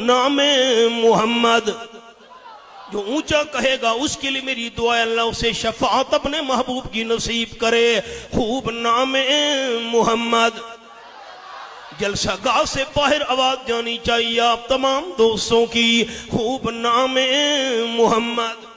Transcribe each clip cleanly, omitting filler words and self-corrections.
نام محمد. جو اونچا کہے گا اس کے لیے میری دعا ہے اللہ اسے شفاعت اپنے محبوب کی نصیب کرے. خوب نام محمد. جلسہ گاہ سے باہر آواز جانی چاہیے آپ تمام دوستوں کی. خوب نام محمد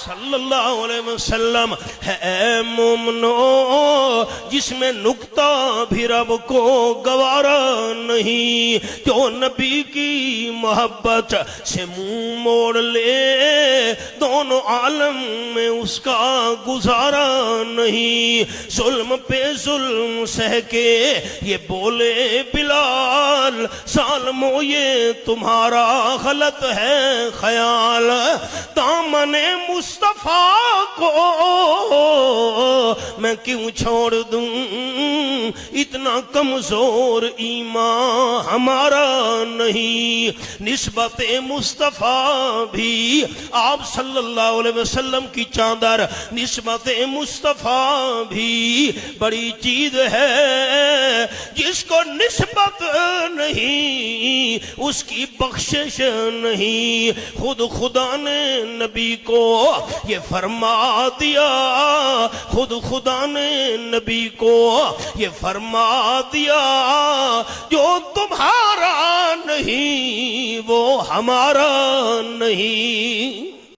صلی اللہ علیہ وسلم. ہے مومنو جس میں نکتہ بھی رب کو گوارا نہیں. جو نبی کی محبت سے منہ موڑ لے دونوں عالم میں اس کا گزارا نہیں. ظلم پہ ظلم سہ کے یہ بولے بلال سالمو یہ تمہارا غلط ہے خیال. دامن مصطفیٰ کو میں کیوں چھوڑ دوں اتنا کمزور ایمان ہمارا نہیں. نسبت مصطفیٰ بھی آپ صلی اللہ علیہ وسلم کی چادر. نسبت مصطفیٰ بھی بڑی چیز ہے. جس کو نسبت نہیں اس کی بخشش نہیں. خود خدا نے نبی کو یہ فرما دیا. خود خدا نے نبی کو یہ فرما دیا. جو تمہارا نہیں وہ ہمارا نہیں.